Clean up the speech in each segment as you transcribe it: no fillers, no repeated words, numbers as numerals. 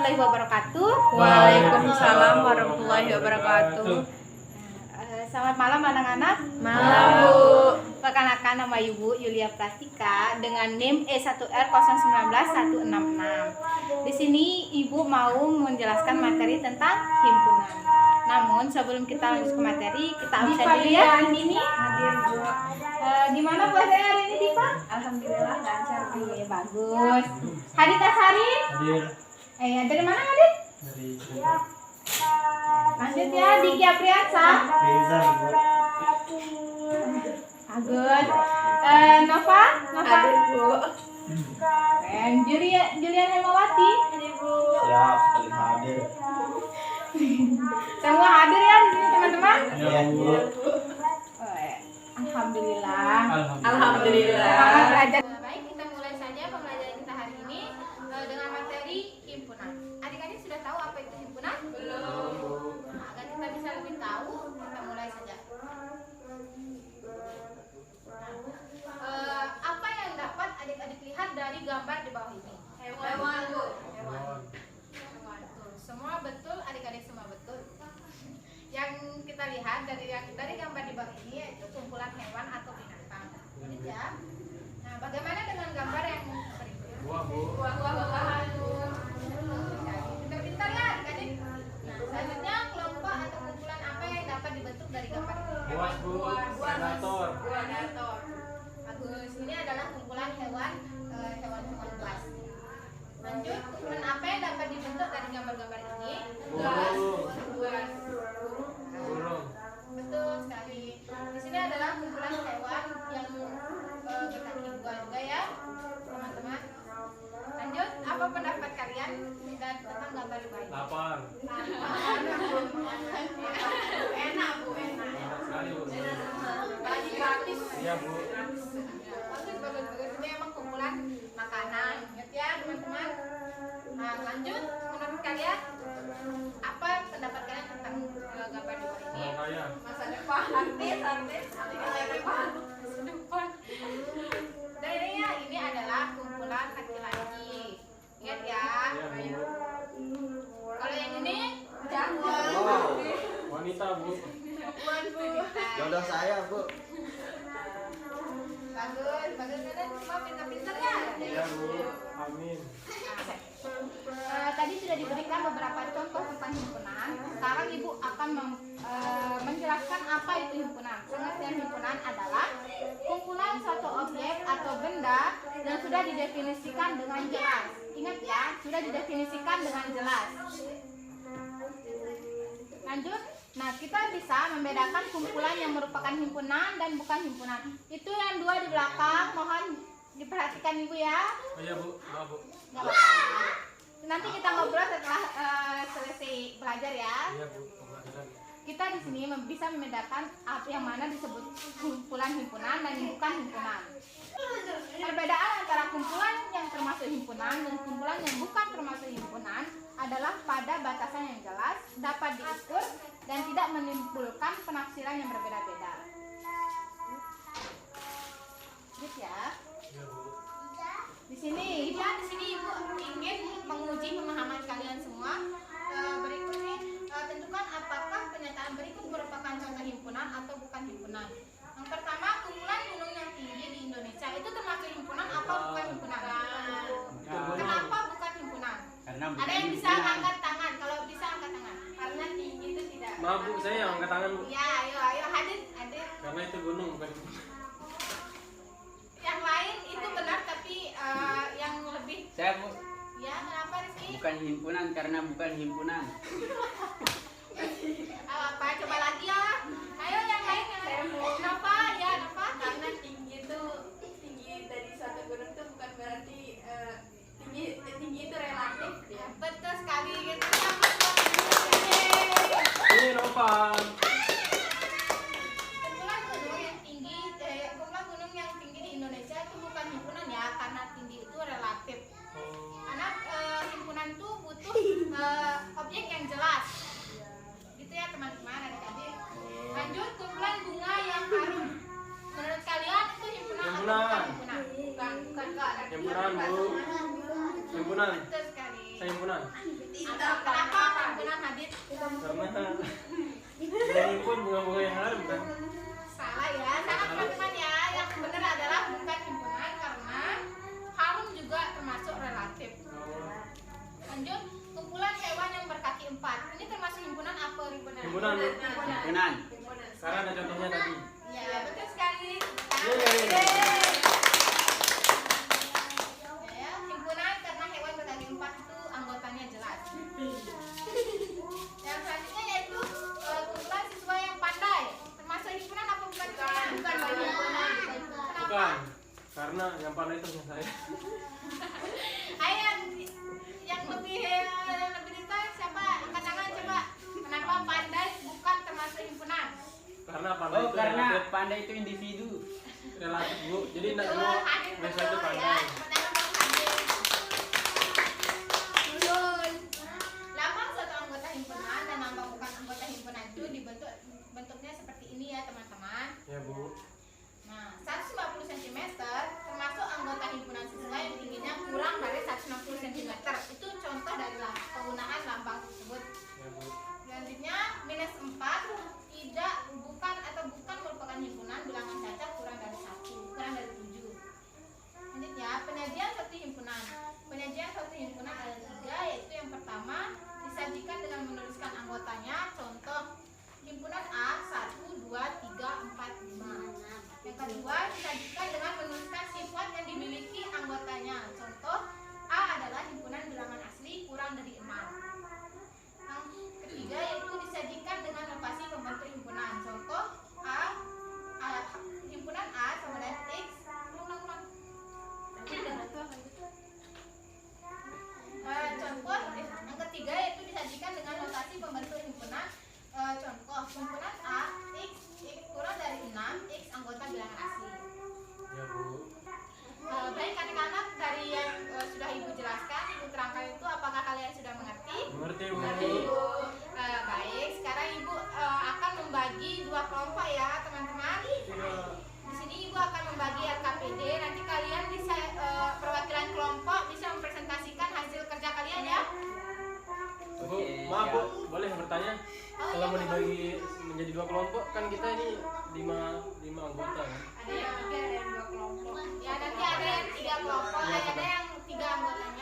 warahmatullahi wabarakatuh. Waalaikumsalam warahmatullahi wabarakatuh. Selamat malam anak-anak. Malam, Bu. Perkenalkan, nama Ibu Yulia Prastika dengan NIM E1R019166. Di sini Ibu mau menjelaskan materi tentang himpunan. Namun sebelum kita lanjut ke materi, kita absen dulu ya. Ini Hadir, Bu. Gimana puasanya hari ini, Diva? Alhamdulillah lancar, Bu. Bagus. Hadit Asari? Hadir Dari mana Hadit? dari Cirebon. Lanjut ya, Diki Apriansa. Reza Ibu. Agus. Nova? Hadir, Bu. Dan Julian Hemawati. Siap, paling hadir. Semua hadir ya di sini teman-teman. Iya Bu. Alhamdulillah. Alhamdulillah. Selamat belajar. Baik, kita mulai saja pembelajaran kita hari ini dengan materi himpunan. Adik-adik sudah tahu apa itu himpunan? Belum. Nah, agar kita bisa lebih tahu, kita mulai saja. Apa yang dapat adik-adik lihat dari gambar di bawah ini? Hewan, Bu. Hewan. Tuh, semua betul, adik-adik semua betul. Yang kita lihat dari gambar di bawah ini yaitu kumpulan hewan atau binatang. Ini ya. Nah, bagaimana dengan gambar yang berikut? Buah-buahan. Pintar-pintar ya adik-adik. Nah, selanjutnya kelompok atau kumpulan apa yang dapat dibentuk dari gambar ini? Buas Bu. Predator. Predator. Bagus. Ini adalah kumpulan hewan-hewan buas. Lanjut, kumpulan apa yang dapat dibentuk dari gambar-gambar ini? Burung. Buas. Burung. Betul sekali. Di sini adalah kumpulan hewan yang berkaki dua juga ya, teman-teman. Lanjut, apa pendapat kalian dan tentang gambar di bawah ini? Lapar. Enak Bu, enak. Enak sekali Bu. Gratis. Iya Bu. Bagus. Ini emang kumpulan makanan. Ingat ya teman-teman. Nah, lanjut, menurut kalian apa pendapat kalian tentang gambar di bawah ini? Orang kaya. Masa depan, artis, masa depan. Dan ini adalah kumpulan laki-laki. Ingat ya. Iya Bu. Kalau yang ini Wow. Wanita Bu. jagoan Bu. Jodoh saya, Bu. Bagus kan semua pintar-pintar ya. Iya Bu. Amin. Tadi sudah diberikan beberapa contoh tentang himpunan. Sekarang Ibu akan menjelaskan apa itu himpunan. Pengertian himpunan adalah kumpulan suatu objek atau benda yang sudah didefinisikan dengan jelas. Ingat ya, sudah didefinisikan dengan jelas. Lanjut. Nah, kita bisa membedakan kumpulan yang merupakan himpunan dan bukan himpunan. Itu yang dua di belakang, mohon diperhatikan Ibu ya. Oh iya Bu. Maaf Bu. Nggak apa-apa. Nanti kita ngobrol setelah selesai belajar ya. Iya Bu. Pembelajaran. Kita di sini bisa membedakan yang mana disebut kumpulan himpunan dan yang bukan himpunan. Perbedaan antara kumpulan yang termasuk himpunan dan kumpulan yang bukan termasuk himpunan adalah pada batasan yang jelas, dapat diukur, dan tidak menimbulkan penafsiran yang berbeda-beda. Gitu ya. Iya Bu. Di sini Ibu ingin menguji pemahaman kalian semua. Berikut nih, tentukan apakah pernyataan berikut merupakan contoh himpunan atau bukan himpunan. Yang pertama, kumpulan gunung yang tinggi di Indonesia itu termasuk himpunan atau bukan himpunan? Kenapa bukan himpunan? Ada yang bisa angkat tangan? Kalau bisa angkat tangan. Karena tinggi itu tidak. Maaf Bu, saya yang angkat tangan Bu. Ya, ayo hadir. Karena itu gunung bukan. Yang lain itu benar tapi yang lebih. Saya, Bu. Ya, kenapa Rizky? Bukan himpunan karena bukan himpunan. Apa? Coba lagi ya. Ayo yang lain Nova ya Nova. Karena tinggi dari suatu gunung itu bukan berarti tinggi itu relatif ya. Betul sekali gitu. Ini Nova. Kumpulan gunung yang tinggi di Indonesia itu bukan himpunan ya, karena tinggi itu relatif. Karena himpunan itu butuh objek yang jelas. Gitu ya teman-teman, adik-adik. Lanjut, kumpulan bunga yang harum. Menurut kalian itu himpunan atau bukan himpunan? Bukan. Himpunan Bu. Himpunan. Betul sekali. himpunan? Kenapa himpunan hadir? Karena menghimpun bunga-bunga yang harum kan? Salah ya, salah teman-teman ya. Yang benar adalah bukan himpunan karena harum juga termasuk relatif. Lanjut, kumpulan hewan yang berkaki 4. Ini termasuk himpunan apa himpunan? Himpunan. Himpunan. Karena ada contohnya tadi. Ya, betul sekali. Yeay. Ya, himpunan karena hewan berkaki 4 itu anggotanya jelas. Yang selanjutnya yaitu kumpulan siswa yang pandai. Termasuk himpunan apa bukan? Bukan himpunan. Kenapa? Bukan. Karena yang pandai itu hanya saya. Ayo yang lebih detail siapa? Angkat tangan coba. Kenapa pandai bukan termasuk himpunan? Karena pandai Oh, itu karena relatif, pandai itu individu. relatif Bu. Jadi tidak Betul, semua hadir biasa betul itu ya. pandai. Pertanyaan belum hadir. Betul. Lambang suatu anggota himpunan dan lambang bukan anggota himpunan itu bentuknya seperti ini ya teman-teman. Ya Bu. Nah, 150 cm termasuk anggota himpunan siswa yang tingginya kurang dari 160 cm. Itu contoh dari penggunaan lambang tersebut. Ya Bu. Selanjutnya -4 tidak bukan merupakan himpunan bilangan cacat kurang dari 7. Selanjutnya penyajian suatu himpunan. Penyajian suatu himpunan ada 3, yaitu yang pertama disajikan dengan menuliskan anggotanya. Contoh himpunan A 1, 2, 3, 4, 5. Yang kedua disajikan dengan menuliskan sifat yang dimiliki anggotanya. Contoh A adalah himpunan bilangan asli kurang dari 6. Yang ketiga yaitu disajikan dengan notasi pembentuk himpunan. Contoh himpunan A sama dengan X. Contoh yang ketiga yaitu disajikan dengan notasi pembentuk himpunan. Contoh himpunan A X kurang dari 6, X anggota bilangan asli. Ya Bu. Baik anak-anak, dari yang sudah Ibu jelaskan, Ibu terangkan itu, apakah kalian sudah mengerti? Mengerti Bu. Baik, sekarang Ibu akan membagi 2 kelompok ya teman-teman. Di sini Ibu akan membagi LKPD. Nanti kalian bisa perwakilan kelompok bisa mempresentasikan hasil kerja kalian ya. Bu, maaf Bu, boleh bertanya? Kalau mau dibagi menjadi 2 kelompok, kan kita ini 5 anggota kan? Ada yang 3, ada yang 2 kelompok. Ya nanti ada yang 3 kelompok, ada yang 3 anggotanya.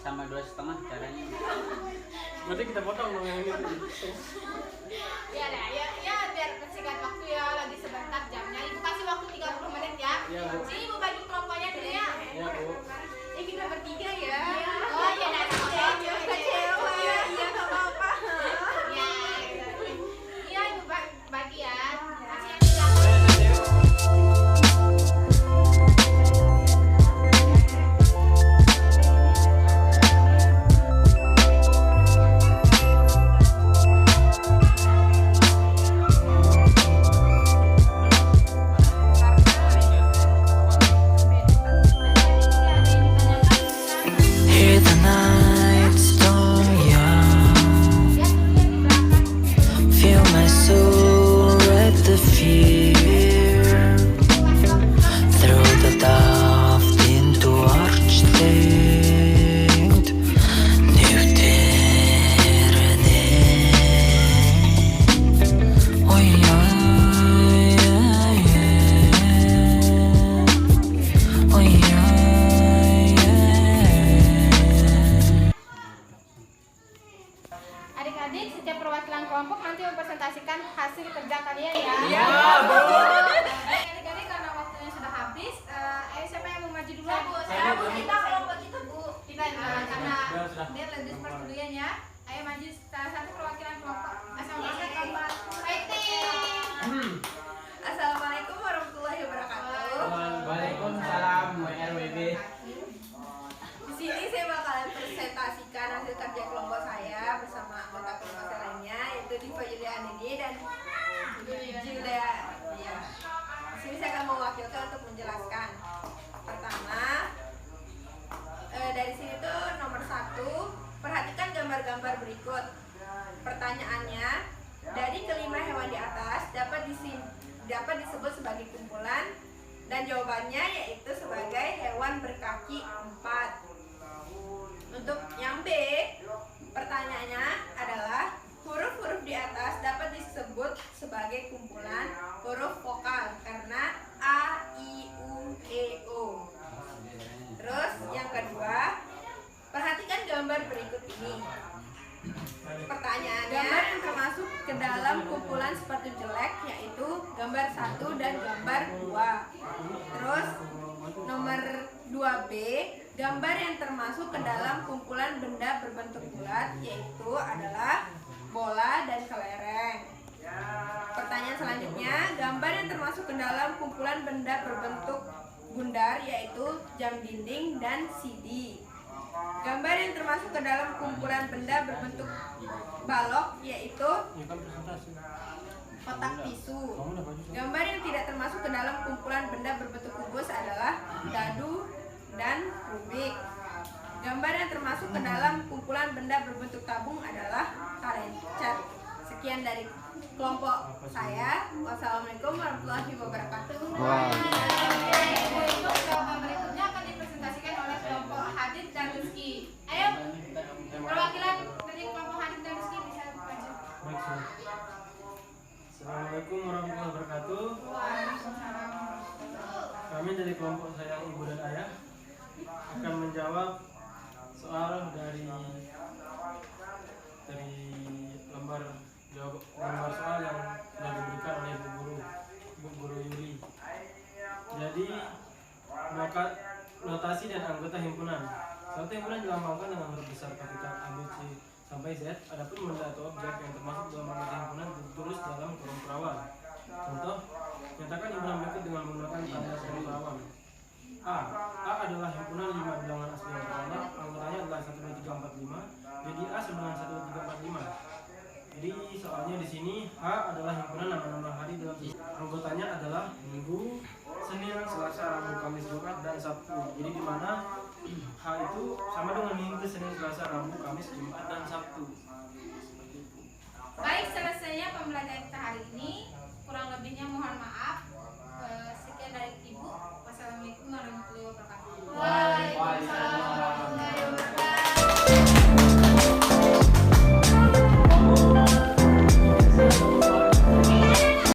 Sama dua setengah caranya. Berarti kita potong dong yang ini. Ya biar persingkat waktu ya, lagi sebentar jamnya. Ibu kasih waktu 30 menit ya. Iya, Bu. Sini Ibu bagi kelompoknya dulu ya. Ya Bu. Kita bertiga ya. Oh iya, nanti Kecewa ya. Iya, nggak apa-apa. Ya, iya Ibu bagi ya. Kasih yang 3. Hear the night storm young. Feel my soul at the fear. Throw the daft into archlight. Newter oh yeah, oh yeah. Adik-adik, setiap perwakilan kelompok nanti mempresentasikan hasil kerja kalian ya. Iya, Bu. Adik-adik, karena waktunya sudah habis, ayo siapa yang mau maju dulu? Bu, Saya, Bu. kita kelompok kita Bu. Kita karena Sudah. dia lebih seperti duluan ya. Ayo maju salah satu perwakilan kelompok. Assalamualaikum. Fighting. Assalamualaikum warahmatullahi wabarakatuh. Waalaikumsalam WRWB. Di sini saya bakalan presentasikan hasil kerja kelompok saya bersama anggota kelompok saya lainnya, yaitu Diva Yulia Anini dan Julia. Ya. Di sini saya akan mewakilkan untuk menjelaskan. Pertama, dari sini tuh nomor 1, perhatikan gambar-gambar berikut. Pertanyaannya, dari kelima hewan di atas dapat disebut sebagai kumpulan, dan jawabannya yaitu sebagai hewan berkaki 4. Untuk yang B, Terus nomor 2B, gambar yang termasuk ke dalam kumpulan benda berbentuk bulat yaitu adalah bola dan kelereng. Pertanyaan selanjutnya, gambar yang termasuk ke dalam kumpulan benda berbentuk bundar yaitu jam dinding dan CD. Gambar yang termasuk ke dalam kumpulan benda berbentuk balok yaitu Ya kan presentasi. kotak tisu. Kamu udah baju. Gambar yang tidak termasuk ke dalam kumpulan benda berbentuk kubus adalah dadu dan rubik. Gambar yang termasuk ke dalam kumpulan benda berbentuk tabung adalah kaleng cat. Sekian dari kelompok saya. Wassalamualaikum warahmatullahi wabarakatuh. Untuk kelompok berikutnya akan dipresentasikan oleh kelompok Hadid dan Rizky. Ayo, perwakilan dari kelompok Hadid dan Rizky bisa maju. Baik, Sir. Assalamualaikum warahmatullahi wabarakatuh. Kami dari kelompok sayang ibu dan ayah akan menjawab soal dari lembar soal yang sudah diberikan oleh Bu Guru Yuli. Jadi notasi dan anggota himpunan. Suatu himpunan dilambangkan dengan huruf besar kapital A, B, C sampai Z. Adapun benda atau objek yang termasuk dalam anggota himpunan ditulis dalam kolom perawan. Contoh, nyatakan himpunan berikut dengan menggunakan tanda kolom perawan. A adalah himpunan 5 bilangan asli yang pertama, anggotanya adalah 1, 2, 3, 4, 5. Jadi A sama dengan 1, 2, 3, 4, 5. Jadi soalnya di sini H adalah himpunan nama-nama hari dalam anggotanya adalah Minggu, Senin, Selasa, Rabu, Kamis, Jumat, dan Sabtu. Jadi di mana H itu sama dengan Minggu, Senin, Selasa, Rabu, Kamis, Jumat, dan Sabtu.